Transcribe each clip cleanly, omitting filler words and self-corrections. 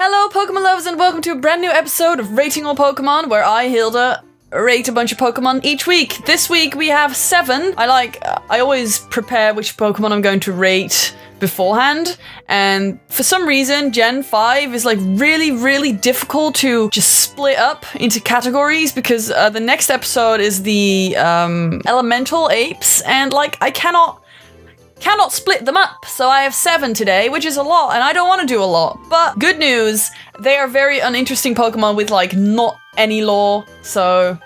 Hello Pokemon lovers and welcome to a brand new episode of Rating All Pokemon, where I, Hilda, rate a bunch of Pokemon each week. This week we have 7. I always prepare which Pokemon I'm going to rate beforehand, and for some reason Gen 5 is like really difficult to just split up into categories because the next episode is the elemental apes, and like I cannot split them up, so I have 7 today, which is a lot, and I don't want to do a lot. But good news, they are very uninteresting Pokemon with like not any lore, so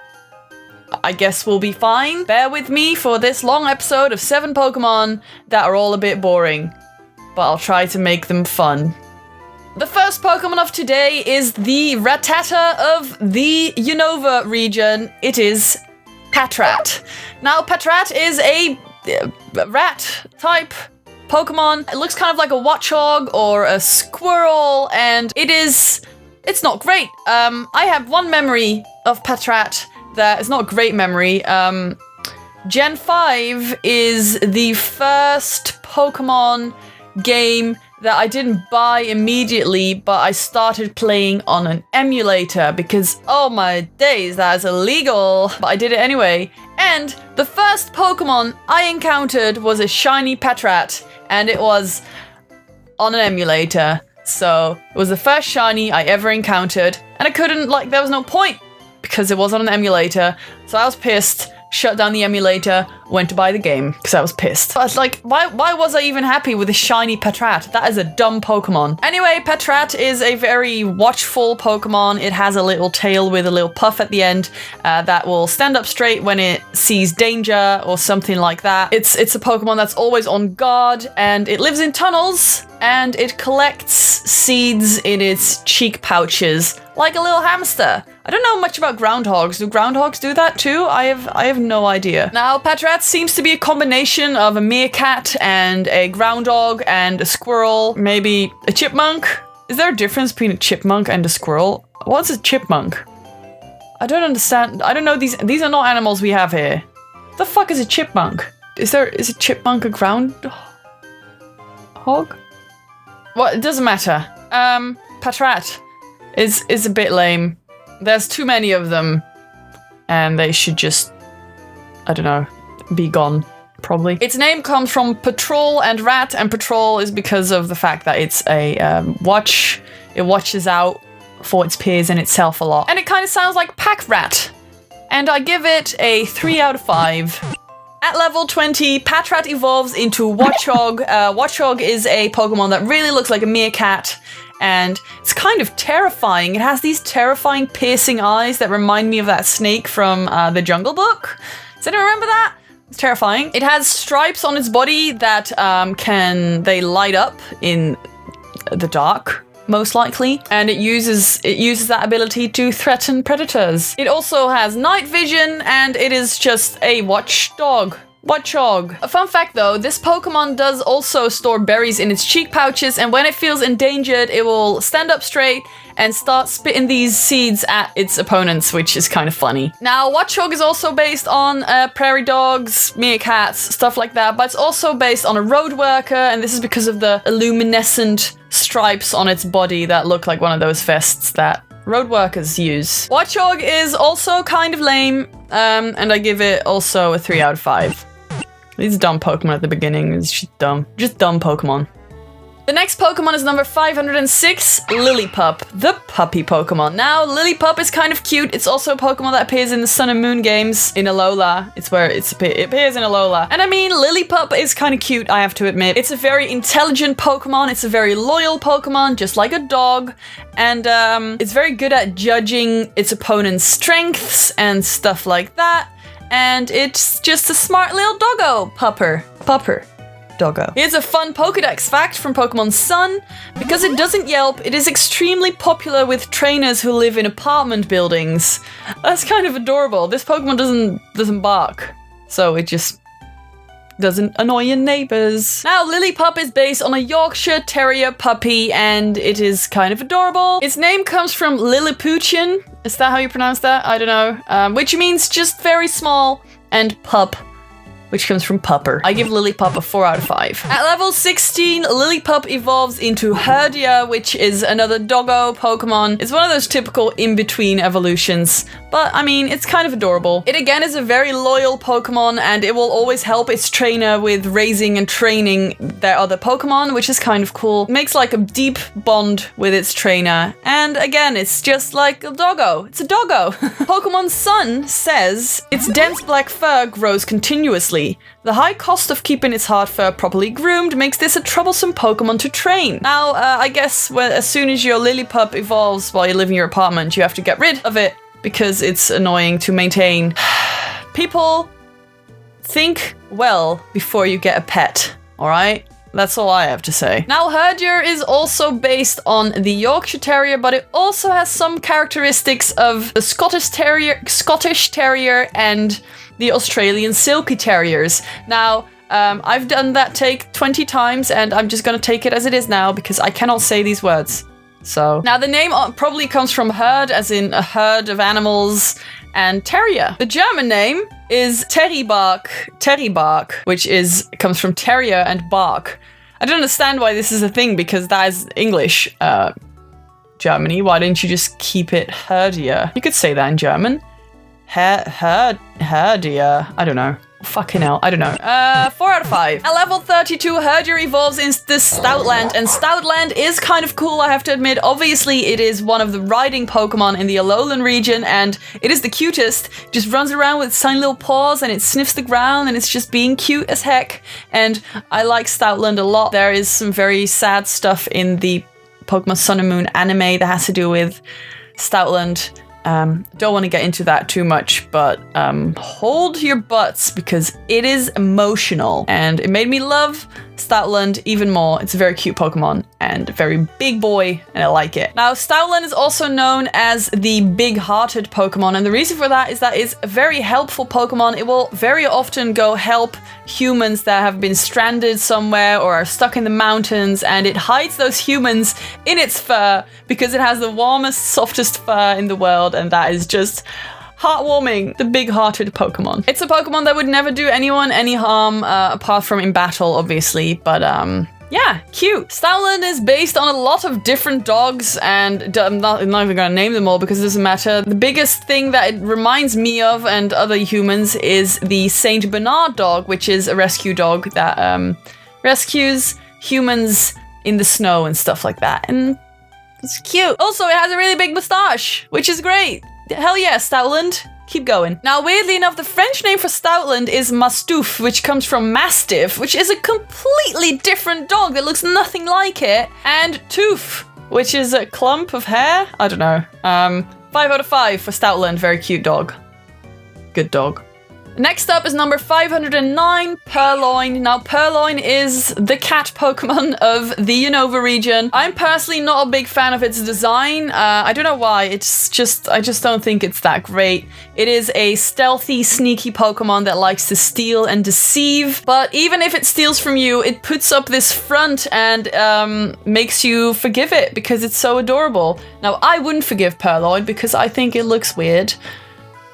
I guess we'll be fine. Bear with me for this long episode of 7 Pokemon that are all a bit boring, but I'll try to make them fun. The first Pokemon of today is the Rattata of the Unova region. It is Patrat. Now, Patrat is a rat type Pokemon. It looks kind of like a Watchhog or a squirrel, and it's not great. I have one memory of Patrat that is not a great memory. Gen 5 is the first Pokemon game that I didn't buy immediately, but I started playing on an emulator because, oh my days, that's illegal. But I did it anyway. And the first Pokemon I encountered was a shiny Patrat, and it was on an emulator. So it was the first shiny I ever encountered, and I couldn't, there was no point because it was on an emulator. So I was pissed, shut down the emulator, went to buy the game because I was pissed. I was like, why was I even happy with a shiny Patrat? That is a dumb Pokemon. Anyway, Patrat is a very watchful Pokemon. It has a little tail with a little puff at the end that will stand up straight when it sees danger or something like that. It's a Pokemon that's always on guard, and it lives in tunnels, and it collects seeds in its cheek pouches like a little hamster. I don't know much about groundhogs. Do groundhogs do that too? I have no idea. Now, Patrat seems to be a combination of a meerkat and a groundhog and a squirrel, maybe a chipmunk. Is there a difference between a chipmunk and a squirrel? What's a chipmunk? I don't understand. I don't know. These are not animals we have here. The fuck is a chipmunk? Is a chipmunk a groundhog? Well, it doesn't matter. Patrat is a bit lame. There's too many of them, and they should just, I don't know, be gone, probably. Its name comes from patrol and rat, and patrol is because of the fact that it's a watch. It watches out for its peers and itself a lot. And it kind of sounds like pack rat. And I give it a 3 out of 5. At level 20, Patrat evolves into Watchog. Watchog is a Pokemon that really looks like a meerkat, and it's kind of terrifying. It has these terrifying piercing eyes that remind me of that snake from the Jungle Book. Does anyone remember that? It's terrifying. It has stripes on its body that they light up in the dark, most likely, and it uses that ability to threaten predators. It also has night vision, and it is just a watchdog. Watchog. A fun fact though, this Pokemon does also store berries in its cheek pouches, and when it feels endangered, it will stand up straight and start spitting these seeds at its opponents, which is kind of funny. Now, Watchog is also based on prairie dogs, meerkats, stuff like that, but it's also based on a road worker, and this is because of the luminescent stripes on its body that look like one of those vests that road workers use. Watchog is also kind of lame, and I give it also a 3 out of 5. These dumb Pokemon at the beginning. It's just dumb. Just dumb Pokemon. The next Pokemon is number 506, Lillipup, the puppy Pokemon. Now, Lillipup is kind of cute. It's also a Pokemon that appears in the Sun and Moon games in Alola. It's where it appears in Alola. And I mean, Lillipup is kind of cute, I have to admit. It's a very intelligent Pokemon. It's a very loyal Pokemon, just like a dog. And it's very good at judging its opponent's strengths and stuff like that. And it's just a smart little doggo. Pupper. Doggo. Here's a fun Pokédex fact from Pokemon Sun. Because it doesn't yelp, it is extremely popular with trainers who live in apartment buildings. That's kind of adorable. This Pokemon doesn't bark, so it just doesn't annoy your neighbors. Now, Lillipup is based on a Yorkshire Terrier puppy, and it is kind of adorable. Its name comes from Lilliputian. Is that how you pronounce that? I don't know. Which means just very small, and pup which comes from Pupper. I give Lillipup a 4 out of 5. At level 16, Lillipup evolves into Herdier, which is another doggo Pokemon. It's one of those typical in-between evolutions, but I mean, it's kind of adorable. It again is a very loyal Pokemon, and it will always help its trainer with raising and training their other Pokemon, which is kind of cool. It makes like a deep bond with its trainer, and again, it's just like a doggo. It's a doggo. Pokemon Sun says its dense black fur grows continuously. The high cost of keeping its hard fur properly groomed makes this a troublesome Pokemon to train. Now, I guess as soon as your Lillipup evolves while you live in your apartment, you have to get rid of it because it's annoying to maintain. People, think well before you get a pet, alright? That's all I have to say. Now, Herdier is also based on the Yorkshire Terrier, but it also has some characteristics of the Scottish Terrier and the Australian Silky Terriers. Now, I've done that take 20 times, and I'm just gonna take it as it is now because I cannot say these words. So, now the name probably comes from herd, as in a herd of animals, and terrier. The German name is Terribark, which comes from terrier and bark. I don't understand why this is a thing because that is English. Germany, why didn't you just keep it Herdier? You could say that in German. Herdier. I don't know. Fucking hell, I don't know. 4 out of 5. At level 32, Herdier evolves into Stoutland, and Stoutland is kind of cool, I have to admit. Obviously, it is one of the riding Pokemon in the Alolan region, and it is the cutest. It just runs around with its tiny little paws, and it sniffs the ground, and it's just being cute as heck. And I like Stoutland a lot. There is some very sad stuff in the Pokemon Sun and Moon anime that has to do with Stoutland. Don't want to get into that too much, but hold your butts because it is emotional and it made me love Stoutland even more. It's a very cute Pokemon and a very big boy, and I like it. Now, Stoutland is also known as the big-hearted Pokemon, and the reason for that is that it's a very helpful Pokemon. It will very often go help humans that have been stranded somewhere or are stuck in the mountains, and it hides those humans in its fur because it has the warmest, softest fur in the world, and that is just heartwarming. The big-hearted Pokemon. It's a Pokemon that would never do anyone any harm, apart from in battle, obviously, but yeah, cute. Stoutland is based on a lot of different dogs, and I'm not even gonna name them all because it doesn't matter. The biggest thing that it reminds me of and other humans is the Saint Bernard dog, which is a rescue dog that rescues humans in the snow and stuff like that, and it's cute. Also, it has a really big moustache, which is great. Hell yeah, Stoutland. Keep going. Now, weirdly enough, the French name for Stoutland is Mastouf, which comes from Mastiff, which is a completely different dog that looks nothing like it. And Toof, which is a clump of hair? I don't know. 5 out of 5 for Stoutland. Very cute dog. Good dog. Next up is number 509, Purrloin. Now, Purrloin is the cat Pokemon of the Unova region. I'm personally not a big fan of its design. I don't know why. It's just, I just don't think it's that great. It is a stealthy, sneaky Pokemon that likes to steal and deceive. But even if it steals from you, it puts up this front and makes you forgive it because it's so adorable. Now, I wouldn't forgive Purrloin because I think it looks weird.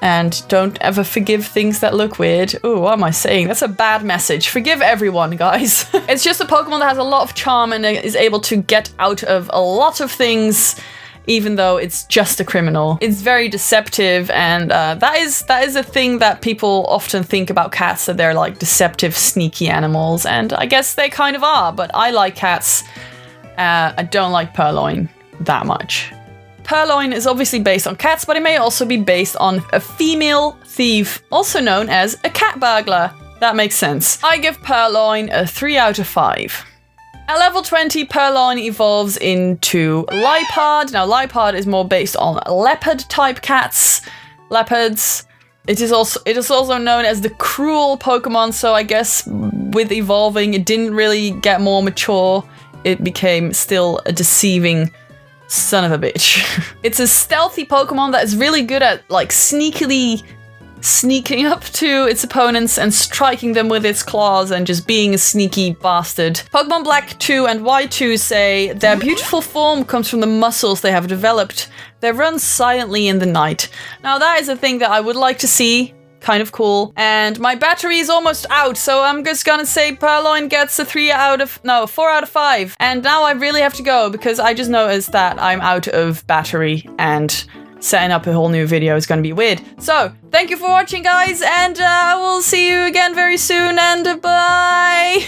And don't ever forgive things that look weird. Ooh, what am I saying? That's a bad message. Forgive everyone, guys. It's just a Pokemon that has a lot of charm and is able to get out of a lot of things, even though it's just a criminal. It's very deceptive, and that is a thing that people often think about cats, that they're like deceptive, sneaky animals, and I guess they kind of are, but I like cats. I don't like Purrloin that much. Purrloin is obviously based on cats, but it may also be based on a female thief, also known as a cat burglar. That makes sense. I give Purrloin a 3 out of 5. At level 20, Purrloin evolves into Liepard. Now, Liepard is more based on leopard-type cats. Leopards. It is also known as the cruel Pokemon, so I guess with evolving, it didn't really get more mature. It became still a deceiving son of a bitch. It's a stealthy Pokemon that is really good at like sneakily sneaking up to its opponents and striking them with its claws and just being a sneaky bastard. Pokemon Black 2 and White 2 say their beautiful form comes from the muscles they have developed. They run silently in the night. Now that is a thing that I would like to see kind of cool. And my battery is almost out, so I'm just gonna say Purrloin gets a 4 out of 5. And now I really have to go because I just noticed that I'm out of battery and setting up a whole new video is gonna be weird. So, thank you for watching, guys, and we'll see you again very soon, and bye!